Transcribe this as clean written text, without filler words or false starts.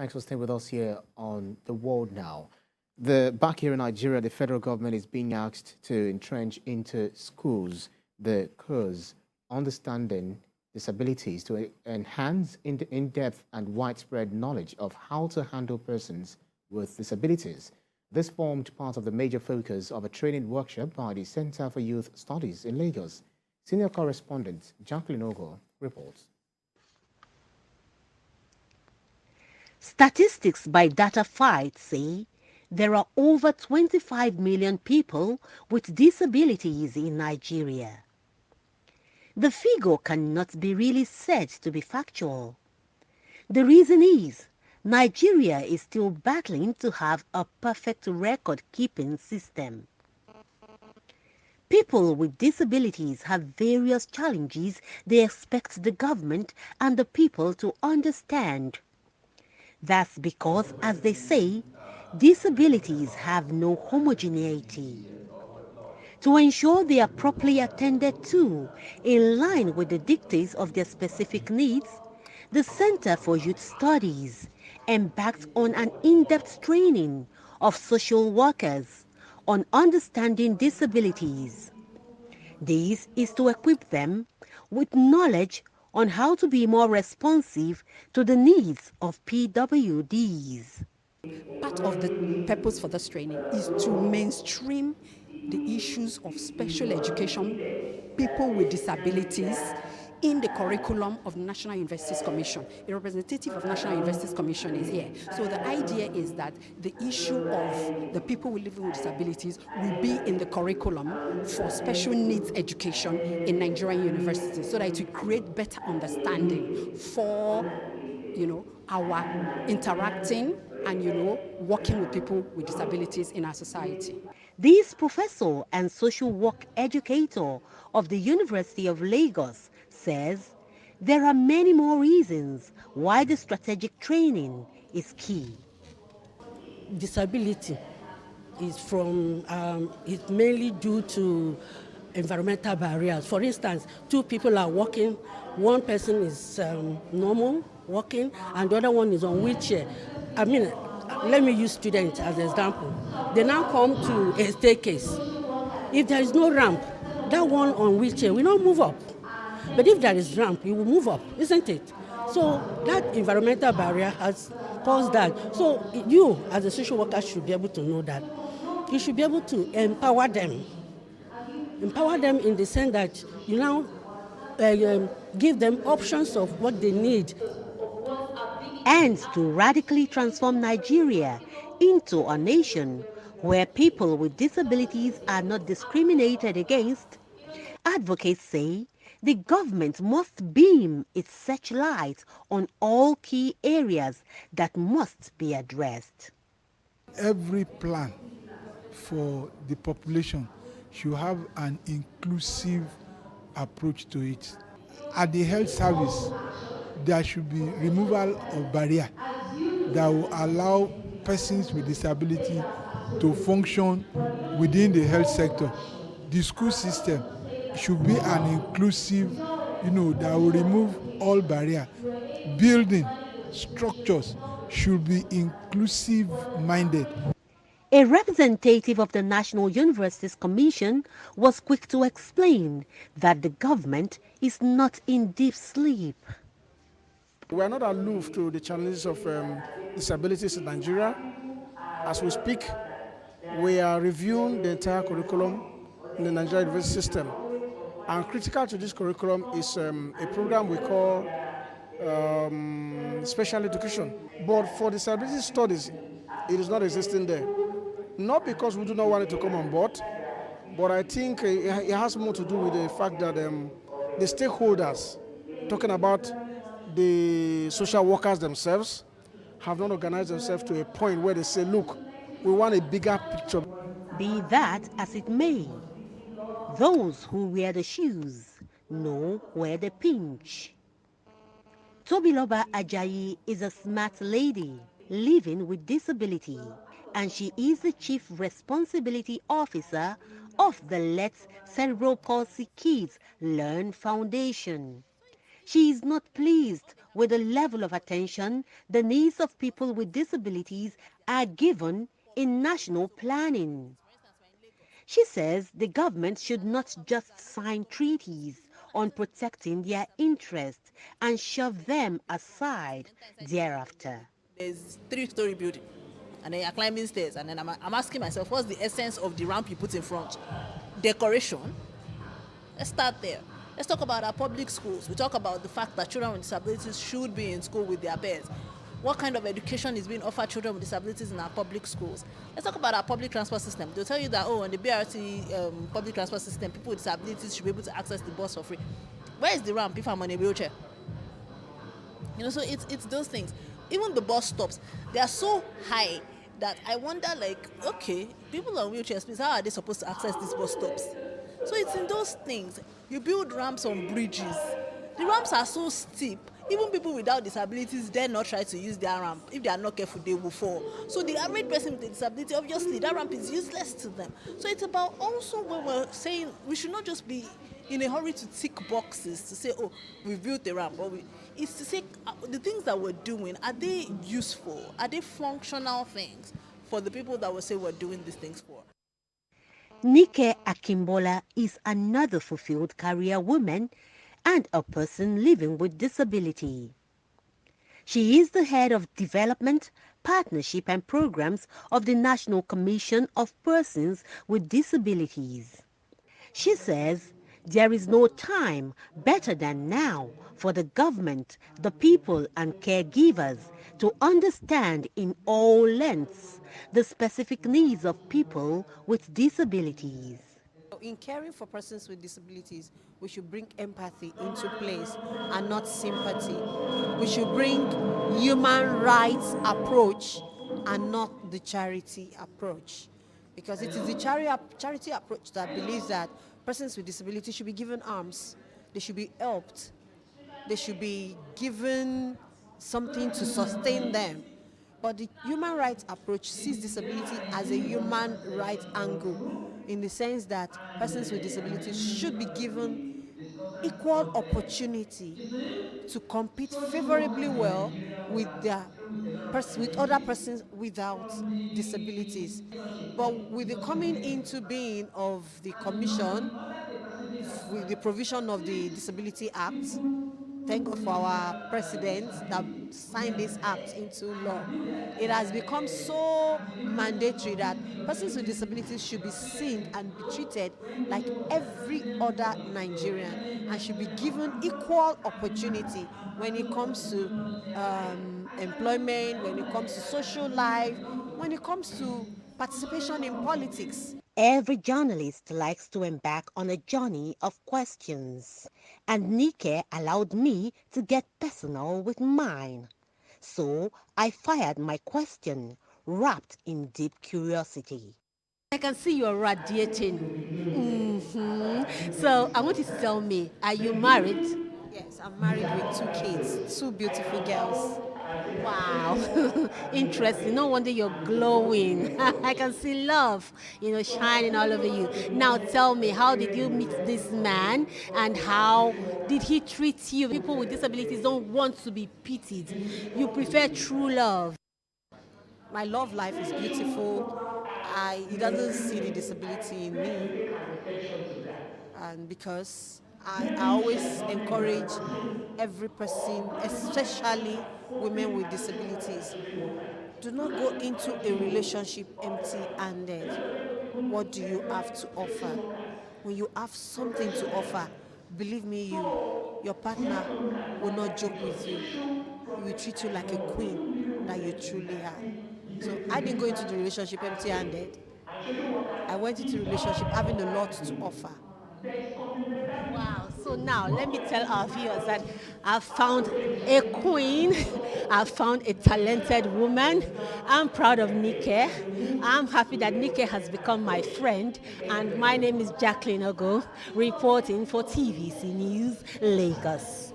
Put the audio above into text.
Thanks for staying with us here on The World Now. Back here in Nigeria, the federal government is being asked to entrench into schools the course Understanding Disabilities to enhance in-depth and widespread knowledge of how to handle persons with disabilities. This formed part of the major focus of a training workshop by the Center for Youth Studies in Lagos. Senior correspondent Jacqueline Ogo reports. Statistics by DataFight say there are over 25 million people with disabilities in Nigeria. The figure cannot be really said to be factual. The reason is Nigeria is still battling to have a perfect record-keeping system. People with disabilities have various challenges they expect the government and the people to understand. That's because, as they say, disabilities have no homogeneity. To ensure they are properly attended to, in line with the dictates of their specific needs, the Center for Youth Studies embarked on an in-depth training of social workers on understanding disabilities. This is to equip them with knowledge on how to be more responsive to the needs of PWDs. Part of the purpose for this training is to mainstream the issues of special education, people with disabilities, in the curriculum of the National Universities Commission. A representative of National Universities Commission is here. So the idea is that the issue of the people living with disabilities will be in the curriculum for special needs education in Nigerian universities, so that it will create better understanding for, our interacting and, working with people with disabilities in our society. This professor and social work educator of the University of Lagos says there are many more reasons why the strategic training is key. Disability is it's mainly due to environmental barriers. For instance, two people are walking, one person is normal walking and the other one is on wheelchair. Let me use students as an example. They now come to a staircase. If there is no ramp, that one on wheelchair will not move up. But if there is ramp, it will move up, isn't it? So that environmental barrier has caused that. So you, as a social worker, should be able to know that. You should be able to empower them. Empower them in the sense that you now give them options of what they need. And to radically transform Nigeria into a nation where people with disabilities are not discriminated against, advocates say the government must beam its searchlight on all key areas that must be addressed. Every plan for the population should have an inclusive approach to it. At the health service, there should be removal of barrier that will allow persons with disability to function within the health sector. The school system should be an inclusive, that will remove all barrier. Building structures should be inclusive-minded. A representative of the National Universities Commission was quick to explain that the government is not in deep sleep. We are not aloof to the challenges of disabilities in Nigeria. As we speak, we are reviewing the entire curriculum in the Nigerian university system. And critical to this curriculum is a program we call special education. But for disability studies, it is not existing there. Not because we do not want it to come on board, but I think it has more to do with the fact that the stakeholders, talking about the social workers themselves, have not organized themselves to a point where they say, look, we want a bigger picture. Be that as it may, those who wear the shoes know where they pinch. Tobiloba Ajayi is a smart lady living with disability, and she is the Chief Responsibility Officer of the Let's Cerebral Palsy Kids Learn Foundation. She is not pleased with the level of attention the needs of people with disabilities are given in national planning. She says the government should not just sign treaties on protecting their interests and shove them aside thereafter. There's three-story building, and then you're climbing stairs, and then I'm asking myself, what's the essence of the ramp you put in front? Decoration. Let's start there. Let's talk about our public schools. We talk about the fact that children with disabilities should be in school with their peers. What kind of education is being offered children with disabilities in our public schools? Let's talk about our public transport system. They'll tell you that, oh, on the BRT public transport system, people with disabilities should be able to access the bus for free. Where is the ramp if I'm on a wheelchair? You know, so it's those things. Even the bus stops, they are so high that I wonder, like, okay, people on wheelchairs, please, how are they supposed to access these bus stops? So it's in those things. You build ramps on bridges. The ramps are so steep. Even people without disabilities dare not try to use their ramp. If they are not careful, they will fall. So the average person with a disability, obviously, that ramp is useless to them. So it's about also when we're saying we should not just be in a hurry to tick boxes to say, oh, we've built a ramp. It's to say the things that we're doing, are they useful? Are they functional things for the people that we say we're doing these things for? Nike Akimbola is another fulfilled career woman and a person living with disability. She is the head of development, partnership and programs of the National Commission of Persons with Disabilities. She says there is no time better than now for the government, the people and caregivers to understand in all lengths the specific needs of people with disabilities. In caring for persons with disabilities, we should bring empathy into place and not sympathy. We should bring human rights approach and not the charity approach. Because it is the charity approach that believes that persons with disabilities should be given arms, they should be helped, they should be given something to sustain them. But the human rights approach sees disability as a human rights angle, in the sense that persons with disabilities should be given equal opportunity to compete favorably well with with other persons without disabilities. But with the coming into being of the Commission, with the provision of the Disability Act, thank God for our president that signed this act into law. It has become so mandatory that persons with disabilities should be seen and be treated like every other Nigerian and should be given equal opportunity when it comes to employment, when it comes to social life, when it comes to participation in politics. Every journalist likes to embark on a journey of questions, and Nike allowed me to get personal with mine. So I fired my question, wrapped in deep curiosity. I can see you're radiating. So I want you to tell me, are you married? Yes, I'm married with 2 kids, 2 beautiful girls. Wow, interesting. No wonder you're glowing. I can see love, shining all over you. Now tell me, how did you meet this man and how did he treat you? People with disabilities don't want to be pitied. You prefer true love. My love life is beautiful. He doesn't see the disability in me, and because I always encourage every person, especially women with disabilities, do not go into a relationship empty-handed. What do you have to offer? When you have something to offer, believe me, your partner will not joke with you. He will treat you like a queen that you truly are. So I didn't go into the relationship empty-handed. I went into the relationship having a lot to offer. Wow, so now let me tell our viewers that I've found a queen, I've found a talented woman. I'm proud of Nike. I'm happy that Nike has become my friend, and my name is Jacqueline Ogo, reporting for TVC News, Lagos.